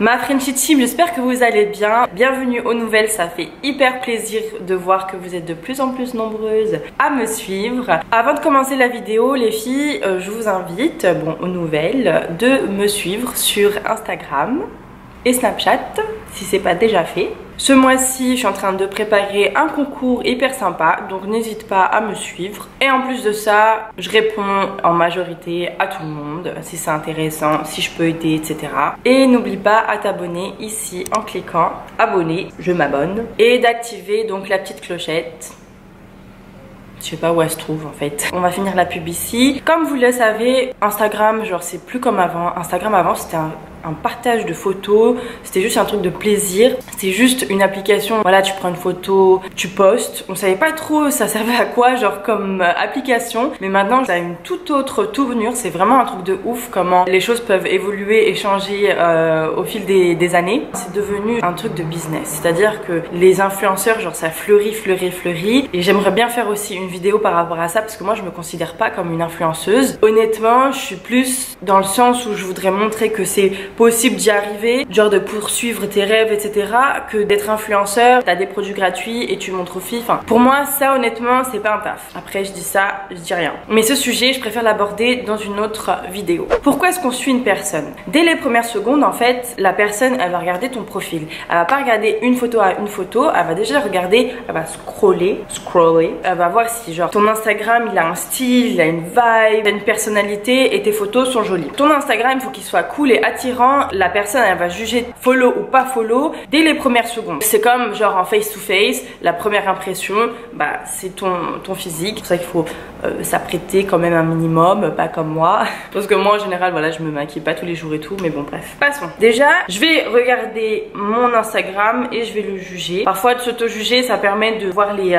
Ma Frenchie Team, j'espère que vous allez bien. Bienvenue aux nouvelles, ça fait hyper plaisir de voir que vous êtes de plus en plus nombreuses à me suivre. Avant de commencer la vidéo, les filles, je vous invite, aux nouvelles, de me suivre sur Instagram et Snapchat, si c'est pas déjà fait. Ce mois-ci, je suis en train de préparer un concours hyper sympa, donc n'hésite pas à me suivre. Et en plus de ça, je réponds en majorité à tout le monde, si c'est intéressant, si je peux aider, etc. Et n'oublie pas à t'abonner ici en cliquant abonner, je m'abonne, et d'activer donc la petite clochette. Je sais pas où elle se trouve en fait. On va finir la pub ici. Comme vous le savez, Instagram, genre c'est plus comme avant. Instagram avant c'était un partage de photos, c'était juste un truc de plaisir, c'est juste une application, voilà, tu prends une photo, tu postes. On savait pas trop ça servait à quoi, genre comme application, mais maintenant ça a une toute autre tournure. C'est vraiment un truc de ouf comment les choses peuvent évoluer et changer au fil des années. C'est devenu un truc de business, c'est à dire que les influenceurs, genre ça fleurit, et j'aimerais bien faire aussi une vidéo par rapport à ça, parce que moi je me considère pas comme une influenceuse. Honnêtement, je suis plus dans le sens où je voudrais montrer que c'est possible d'y arriver, genre de poursuivre tes rêves, etc., que d'être influenceur, t'as des produits gratuits et tu montres aux filles. Enfin, pour moi, ça honnêtement, c'est pas un taf. Après, je dis ça, je dis rien. Mais ce sujet, je préfère l'aborder dans une autre vidéo. Pourquoi est-ce qu'on suit une personne? Dès les premières secondes, en fait, la personne, elle va regarder ton profil. Elle va pas regarder une photo à une photo, elle va déjà regarder, elle va scroller. Elle va voir si, genre, ton Instagram, il a un style, il a une vibe, il a une personnalité et tes photos sont jolies. Ton Instagram, il faut qu'il soit cool et attirant. La personne, elle va juger follow ou pas follow dès les premières secondes. C'est comme genre en face to face, la première impression, bah c'est ton physique. C'est pour ça qu'il faut s'apprêter quand même un minimum, pas comme moi. Parce que moi en général, voilà, je me maquille pas tous les jours et tout, mais bon bref. Passons. Déjà, je vais regarder mon Instagram et je vais le juger. Parfois de s'auto-juger, ça permet de voir les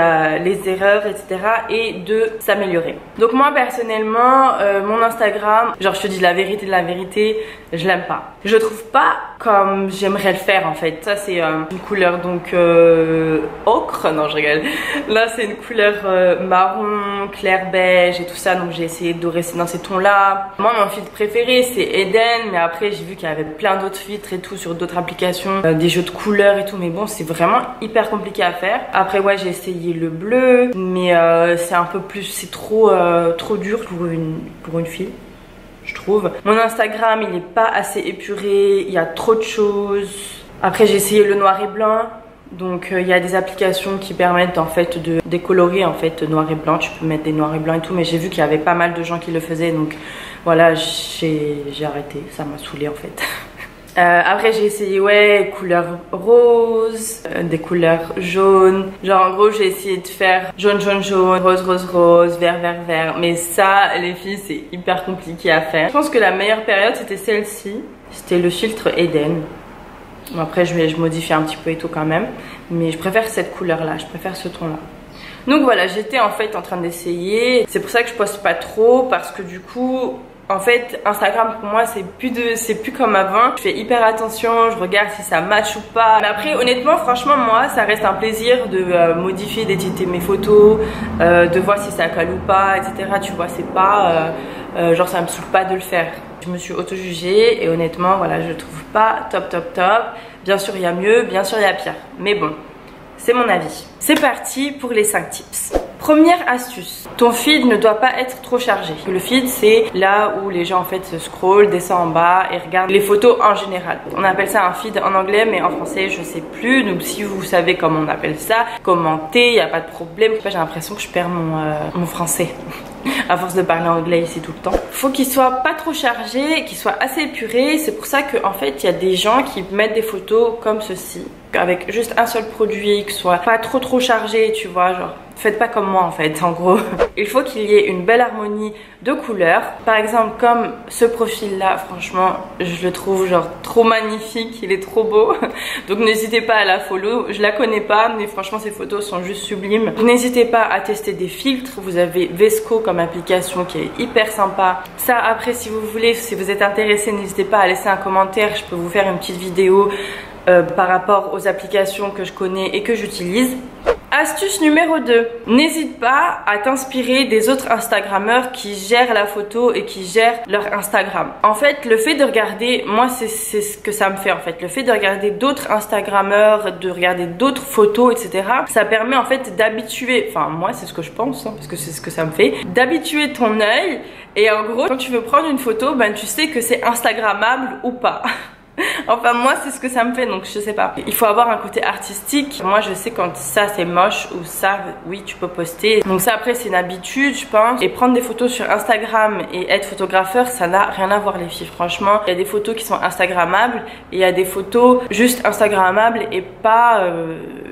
erreurs, etc. et de s'améliorer. Donc moi personnellement, mon Instagram, genre je te dis la vérité, je l'aime pas. Je le trouve pas comme j'aimerais le faire en fait. Ça c'est une couleur donc ocre, non je rigole. Là c'est une couleur marron, clair beige et tout ça, donc j'ai essayé de rester dans ces tons là. Moi mon filtre préféré c'est Eden, mais après j'ai vu qu'il y avait plein d'autres filtres et tout sur d'autres applications, des jeux de couleurs et tout, mais bon c'est vraiment hyper compliqué à faire. Après ouais j'ai essayé le bleu, mais c'est un peu plus, c'est trop dur pour une fille, je trouve. Mon Instagram il est pas assez épuré, il y a trop de choses. Après j'ai essayé le noir et blanc, donc il y a des applications qui permettent en fait de décolorer en fait noir et blanc. Tu peux mettre des noirs et blancs et tout, mais j'ai vu qu'il y avait pas mal de gens qui le faisaient, donc voilà, j'ai arrêté, ça m'a saoulé en fait. Après j'ai essayé ouais couleur rose, des couleurs jaunes, genre en gros j'ai essayé de faire jaune, rose, vert, mais ça les filles c'est hyper compliqué à faire. Je pense que la meilleure période c'était celle-ci, c'était le filtre Eden. Bon, après je modifie un petit peu et tout quand même, mais je préfère cette couleur là, je préfère ce ton là. Donc voilà, j'étais en fait en train d'essayer, c'est pour ça que je poste pas trop, parce que du coup en fait, Instagram pour moi c'est plus comme avant. Je fais hyper attention, je regarde si ça match ou pas. Mais après honnêtement, franchement moi ça reste un plaisir de modifier, d'éditer mes photos, de voir si ça colle ou pas, etc. Tu vois, c'est pas genre ça me saoule pas de le faire. Je me suis auto-jugée et honnêtement voilà, je trouve pas top. Bien sûr il y a mieux, bien sûr il y a pire, mais bon, c'est mon avis. C'est parti pour les 5 tips. Première astuce, ton feed ne doit pas être trop chargé. Le feed c'est là où les gens en fait se scrollent, descendent en bas et regardent les photos en général. On appelle ça un feed en anglais, mais en français je sais plus. Donc si vous savez comment on appelle ça, commentez, il n'y a pas de problème. J'ai l'impression que je perds mon français à force de parler anglais ici tout le temps. Faut qu'il soit pas trop chargé, qu'il soit assez épuré. C'est pour ça qu'en fait il y a des gens qui mettent des photos comme ceci, avec juste un seul produit, que soit pas trop chargé, tu vois, genre faites pas comme moi en fait, en gros. Il faut qu'il y ait une belle harmonie de couleurs. Par exemple comme ce profil là, franchement je le trouve genre trop magnifique, il est trop beau. Donc n'hésitez pas à la follow, je la connais pas mais franchement ces photos sont juste sublimes. N'hésitez pas à tester des filtres, vous avez Vesco comme application qui est hyper sympa. Ça après si vous voulez, si vous êtes intéressé, n'hésitez pas à laisser un commentaire, je peux vous faire une petite vidéo par rapport aux applications que je connais et que j'utilise. Astuce numéro 2, n'hésite pas à t'inspirer des autres Instagrammeurs qui gèrent la photo et qui gèrent leur Instagram. En fait, le fait de regarder, moi c'est ce que ça me fait en fait, le fait de regarder d'autres Instagrammeurs, de regarder d'autres photos, etc. Ça permet en fait d'habituer, enfin moi c'est ce que je pense, hein, parce que c'est ce que ça me fait, d'habituer ton œil et en gros quand tu veux prendre une photo, ben tu sais que c'est Instagrammable ou pas. Enfin moi c'est ce que ça me fait, donc je sais pas. Il faut avoir un côté artistique. Moi je sais quand ça c'est moche ou ça oui tu peux poster. Donc ça après c'est une habitude je pense. Et prendre des photos sur Instagram et être photographeur ça n'a rien à voir les filles. Franchement il y a des photos qui sont instagrammables et il y a des photos juste instagrammables et pas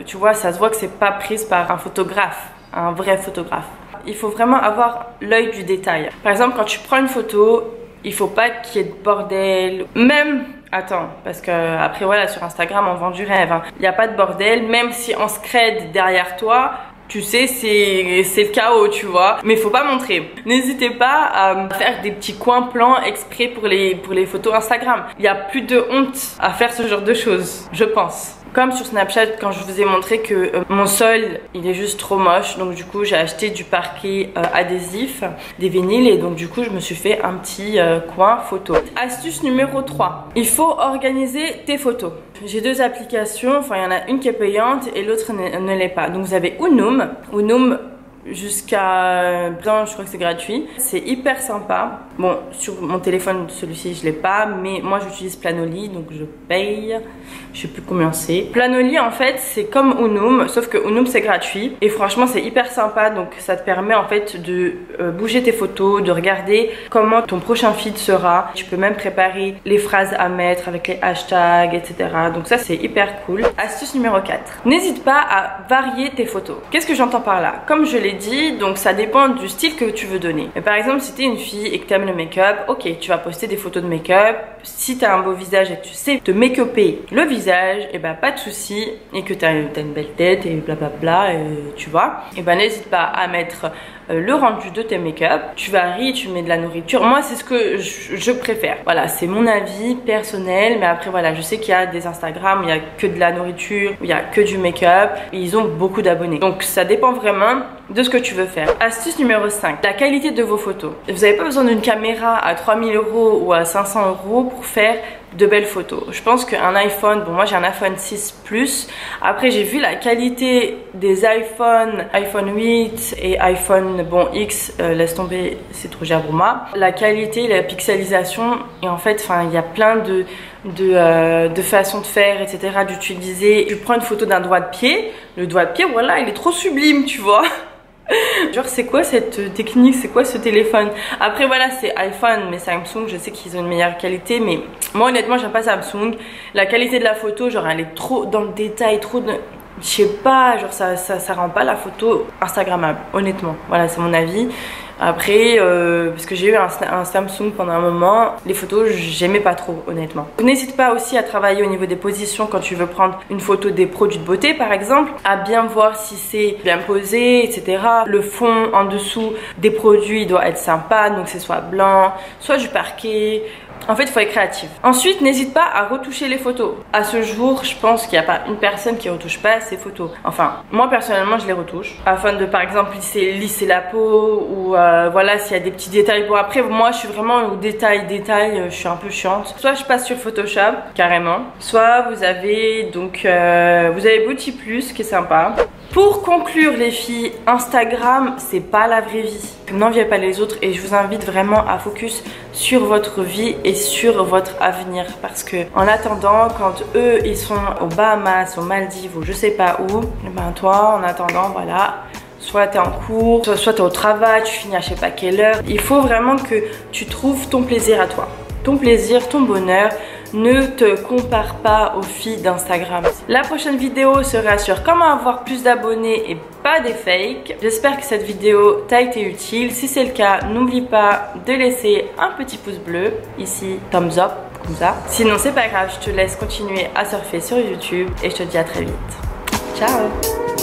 tu vois ça se voit que c'est pas prise par un photographe, un vrai photographe. Il faut vraiment avoir l'œil du détail. Par exemple quand tu prends une photo il faut pas qu'il y ait de bordel. Même attends, parce que après voilà sur Instagram on vend du rêve, hein. Il n'y a pas de bordel, même si on scred derrière toi, tu sais c'est le chaos tu vois, mais il faut pas montrer. N'hésitez pas à faire des petits coins plans exprès pour les photos Instagram. Il n'y a plus de honte à faire ce genre de choses, je pense. Comme sur Snapchat quand je vous ai montré que mon sol il est juste trop moche, donc du coup j'ai acheté du parquet adhésif, des vinyles et donc du coup je me suis fait un petit coin photo. Astuce numéro 3, il faut organiser tes photos. J'ai deux applications, enfin il y en a une qui est payante et l'autre ne l'est pas. Donc vous avez Unum, jusqu'à je crois que c'est gratuit, c'est hyper sympa. Bon sur mon téléphone celui-ci je l'ai pas, mais moi j'utilise Planoly donc je paye, je sais plus combien c'est. Planoly en fait c'est comme Unum sauf que Unum c'est gratuit et franchement c'est hyper sympa, donc ça te permet en fait de bouger tes photos, de regarder comment ton prochain feed sera. Tu peux même préparer les phrases à mettre avec les hashtags etc, donc ça c'est hyper cool. Astuce numéro 4, n'hésite pas à varier tes photos. Qu'est-ce que j'entends par là? Comme je l'ai dit, donc ça dépend du style que tu veux donner. Mais par exemple, si t'es une fille et que t'aimes le make-up, ok, tu vas poster des photos de make-up. Si t'as un beau visage et que tu sais te make-upper le visage, et bah pas de souci, et que t'as une belle tête et blablabla, tu vois, et bah n'hésite pas à mettre le rendu de tes make-up. Tu varies, tu mets de la nourriture. Moi c'est ce que je préfère. Voilà, c'est mon avis personnel, mais après voilà, je sais qu'il y a des Instagram où il y a que de la nourriture, où il y a que du make-up, et ils ont beaucoup d'abonnés. Donc ça dépend vraiment de ce que tu veux faire. Astuce numéro 5, la qualité de vos photos. Vous n'avez pas besoin d'une caméra à 3000 € ou à 500 € pour faire de belles photos. Je pense qu'un iPhone, bon moi j'ai un iPhone 6 Plus, après j'ai vu la qualité des iPhone 8 et iPhone bon X, laisse tomber, c'est trop cher pour moi. La qualité, la pixelisation, et en fait il y a plein de façons de faire etc, d'utiliser. Tu prends une photo d'un doigt de pied, le doigt de pied voilà il est trop sublime tu vois. Genre c'est quoi cette technique, c'est quoi ce téléphone? Après voilà c'est iPhone, mais Samsung je sais qu'ils ont une meilleure qualité, mais moi honnêtement j'aime pas Samsung. La qualité de la photo genre elle est trop dans le détail, trop de... je sais pas, genre ça rend pas la photo instagrammable honnêtement. Voilà c'est mon avis. Après parce que j'ai eu un Samsung pendant un moment, les photos j'aimais pas trop honnêtement. N'hésite pas aussi à travailler au niveau des positions quand tu veux prendre une photo des produits de beauté par exemple, à bien voir si c'est bien posé etc. Le fond en dessous des produits doit être sympa, donc c'est soit blanc, soit du parquet. En fait, il faut être créatif. Ensuite, n'hésite pas à retoucher les photos. À ce jour, je pense qu'il n'y a pas une personne qui retouche pas ses photos. Enfin, moi personnellement, je les retouche afin de, par exemple, lisser la peau ou voilà, s'il y a des petits détails. Bon, après, moi, je suis vraiment au détail, je suis un peu chiante. Soit je passe sur Photoshop, carrément. Soit vous avez donc, vous avez Beauty Plus qui est sympa. Pour conclure les filles, Instagram c'est pas la vraie vie. N'enviez pas les autres et je vous invite vraiment à focus sur votre vie et sur votre avenir, parce que en attendant quand eux ils sont aux Bahamas, aux Maldives ou je sais pas où, et ben toi en attendant voilà, soit tu es en cours, soit tu es au travail, tu finis à je sais pas quelle heure. Il faut vraiment que tu trouves ton plaisir à toi, ton plaisir, ton bonheur. Ne te compare pas aux filles d'Instagram. La prochaine vidéo sera sur comment avoir plus d'abonnés et pas des fakes. J'espère que cette vidéo t'a été utile. Si c'est le cas, n'oublie pas de laisser un petit pouce bleu ici, thumbs up, comme ça. Sinon c'est pas grave, je te laisse continuer à surfer sur YouTube et je te dis à très vite. Ciao!